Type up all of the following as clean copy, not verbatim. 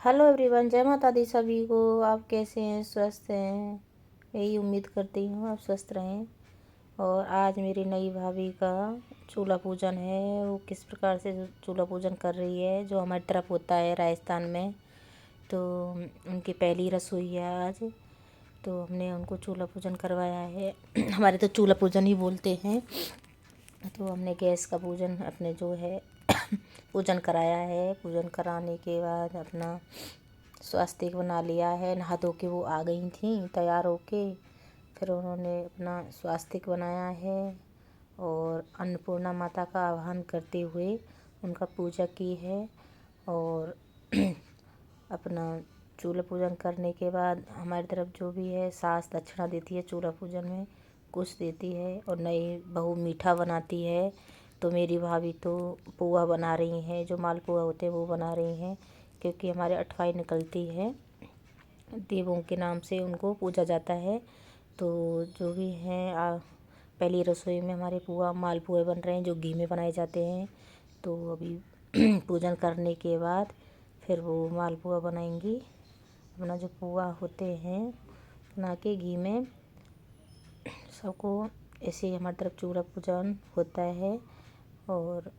Hello everyone, जय माता दी सभी को। आप कैसे हैं? स्वस्थ हैं? यही उम्मीद करती हूँ आप स्वस्थ रहें। और आज मेरी नई भाभी का चूल्हा पूजन है। वो किस प्रकार से चूल्हा पूजन कर रही है, जो हमारी तरफ होता है राजस्थान में, तो उनकी पहली रसोई है आज। तो हमने उनको चूल्हा पूजन करवाया है। हमारे तो चूल्हा पूजन ही बोलते हैं। तो हमने गैस का पूजन अपने जो है पूजन कराया है। पूजन कराने के बाद अपना स्वास्तिक बना लिया है। नहा धो के वो आ गई थी तैयार होके। फिर उन्होंने अपना स्वास्तिक बनाया है और अन्नपूर्णा माता का आह्वान करते हुए उनका पूजा की है। और अपना चूल्हा पूजन करने के बाद हमारी तरफ जो भी है सास दक्षिणा देती है चूल्हा पूजन में, कुछ देती है। और नई बहू मीठा बनाती है। तो मेरी भाभी तो पुआ बना रही हैं, जो मालपुआ होते हैं वो बना रही हैं, क्योंकि हमारे अठवाई निकलती है, देवों के नाम से उनको पूजा जाता है। तो जो भी हैं पहली रसोई में हमारे पुआ मालपुए बन रहे हैं, जो घी में बनाए जाते हैं। तो अभी पूजन करने के बाद फिर वो मालपुआ बनाएंगी। अपना जो पुआ होते हैं बना के घी में सबको, ऐसे हमारी तरफ चूल्हा पूजन होता है। और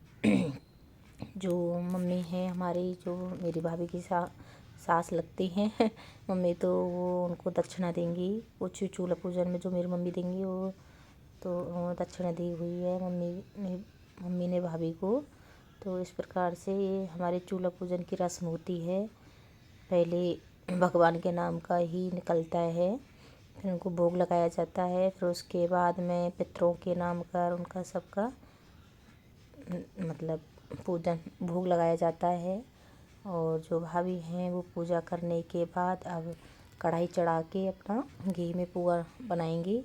जो मम्मी है हमारी, जो मेरी भाभी की सास लगती हैं मम्मी, तो वो उनको दक्षिणा देंगी। वो चूल्हा पूजन में जो मेरी मम्मी देंगी वो तो दक्षिणा दी हुई है मम्मी ने भाभी को। तो इस प्रकार से ये हमारे चूल्हा पूजन की रस्म होती है। पहले भगवान के नाम का ही निकलता है, फिर उनको भोग लगाया जाता है। फिर उसके बाद में पितरों के नाम कर उनका सबका मतलब पूजन भोग लगाया जाता है। और जो भाभी हैं वो पूजा करने के बाद अब कढ़ाई चढ़ा के अपना घी में पुआ बनाएंगी।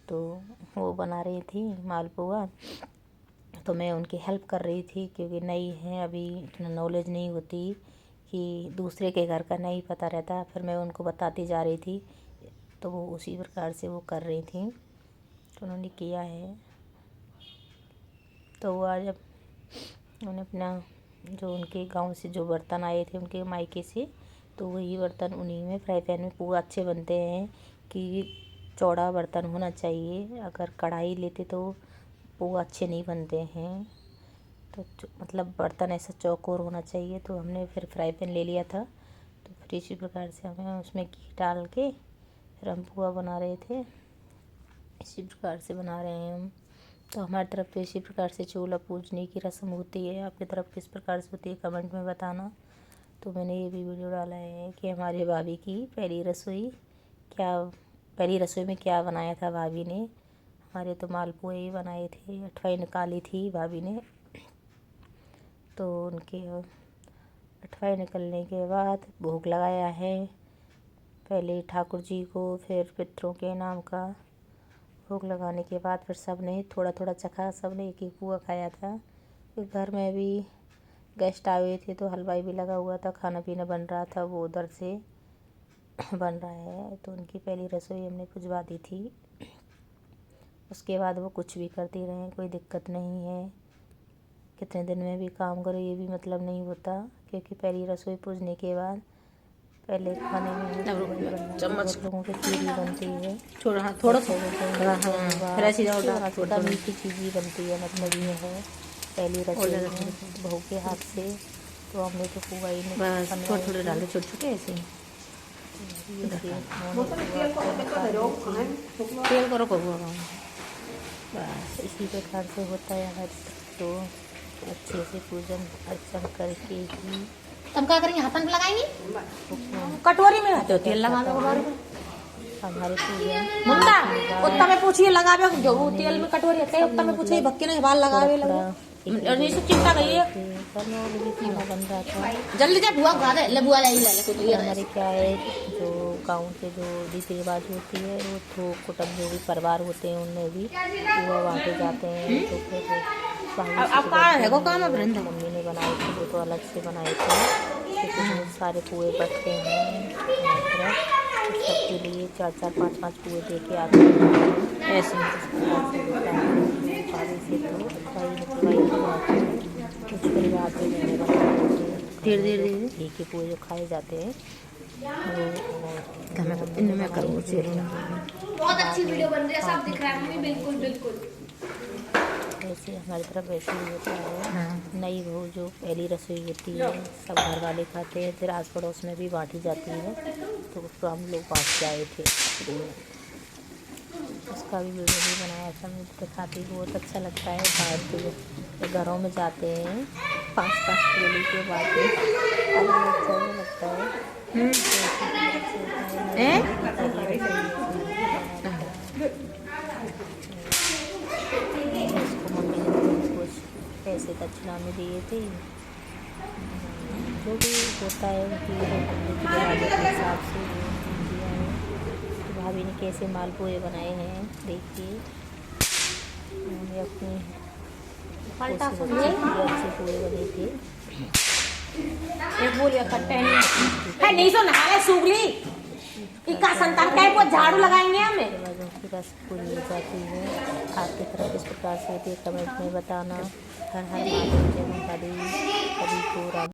तो वो बना रही थी मालपुआ, तो मैं उनकी हेल्प कर रही थी, क्योंकि नई हैं, अभी इतना नॉलेज नहीं होती कि दूसरे के घर का नहीं पता रहता। फिर मैं उनको बताती जा रही थी, तो वो उसी प्रकार से वो कर रही थी। तो उन्होंने किया है। तो वो आज उन्होंने अपना जो उनके गांव से जो बर्तन आए थे उनके मायके से, तो वही बर्तन उन्हीं में फ्राई पैन में पुआ अच्छे बनते हैं कि चौड़ा बर्तन होना चाहिए। अगर कढ़ाई लेते तो पुआ अच्छे नहीं बनते हैं। तो मतलब बर्तन ऐसा चौकोर होना चाहिए। तो हमने फिर फ्राई पैन ले लिया था। तो फिर इसी प्रकार से हमें उसमें घी डाल के फिर हम पुआ बना रहे थे। इसी प्रकार से बना रहे हैं हम। तो हमारी तरफ तो इसी प्रकार से चूल्हा पूजने की रस्म होती है। आपकी तरफ किस प्रकार से होती है कमेंट में बताना। तो मैंने ये भी वीडियो डाला है कि हमारी भाभी की पहली रसोई में क्या बनाया था भाभी ने। हमारे तो मालपुए ही बनाए थे, अठवाई निकाली थी भाभी ने। तो उनके अठवाई निकलने के बाद भोग लगाया है, पहले ठाकुर जी को, फिर पितरों के नाम का भोग लगाने के बाद फिर सब ने थोड़ा थोड़ा चखा, सब ने एक एक पुआ खाया था। फिर घर में भी गेस्ट आए हुए थे, तो हलवाई भी लगा हुआ था, खाना पीना बन रहा था, वो उधर से बन रहा है। तो उनकी पहली रसोई हमने पुजवा दी थी। उसके बाद वो कुछ भी करती रहें, कोई दिक्कत नहीं है। कितने दिन में भी काम करो ये भी मतलब नहीं होता, क्योंकि पहली रसोई पूजने के बाद पहले खाने में बहुत लोगों की खीर भी बनती है, थोड़ा मीठी चीज़ ही बनती है। मतलब ये है पहली रसोई में बहू के हाथ से। तो हमने तो पुआ ही में थोड़े डाले छोटे ऐसे तेल करो बस इसी प्रकार से होता है हमारी तरफ। तो अच्छे से पूजन अर्चन करके ही तुम क्या करेंगे, हाथन पे लगाएंगे कटोरी में रहते हो तेल लगा दो बारे में हमारे पूजन मुंडा उत्ता में पूछिए लगावे जो वो तेल में कटोरी है उत्ता में पूछिए भक्के ने बाल लगावे लगे और ये सब चिंता गई है खाना बन रहा था। जल्दी जा बुआ खा दे ले बुआ ले ले हमारे क्या है, जो गाँव के जो रीति रिवाज होती है, वो तो कुटुंब जो भी परिवार होते हैं उनमें भी वो बांटे जाते हैं। तो फिर अब का है वो काम अब रंदा मम्मी ने बनाए थे, वो तो अलग से बनाए थे, क्योंकि बहुत सारे पुए बटते हैं सबके लिए 4-4 5-5 पुए दे के आते हैं। ऐसे से तो कुछ परिवार पे मैंने बनाए थे, धीरे धीरे घी के पुए जो खाए जाते हैं वो मैं करूँ बहुत अच्छी वीडियो बन रही है, सब दिख रहा है मम्मी, बिल्कुल बिल्कुल। ऐसे हमारी तरफ वैसे ही होता है। नई बहू जो पहली रसोई होती है सब घर वाले खाते हैं, फिर आस पड़ोस में भी बांटी जाती है, तो उसको हम लोग बांट के आए थे। उसका भी वीडियो भी बनाया था, मुझे तो खाती बहुत अच्छा लगता है। बाहर के घरों में जाते हैं 5-5 टोली के बातें, अच्छा भी लगता है। उसको मम्मी ने कुछ पैसे दक्षिणा में दिए थे, जो भी होता है उनकी के हिसाब से दिया है। तो भाभी ने कैसे मालपुए बनाए हैं देखिए, उन्होंने अपनी अच्छे पुए बने थे। एक बोलिए कट्टे नहीं सो नहाए सूगली इक्का संतान का वो झाड़ू लगाएंगे हमें। उसके बाद उनकी रस पूरी हो जाती है। आपकी तरफ इस प्रकार से कमेंट में बताना। हर हर महादेव, जय माता दी, सभी को राम।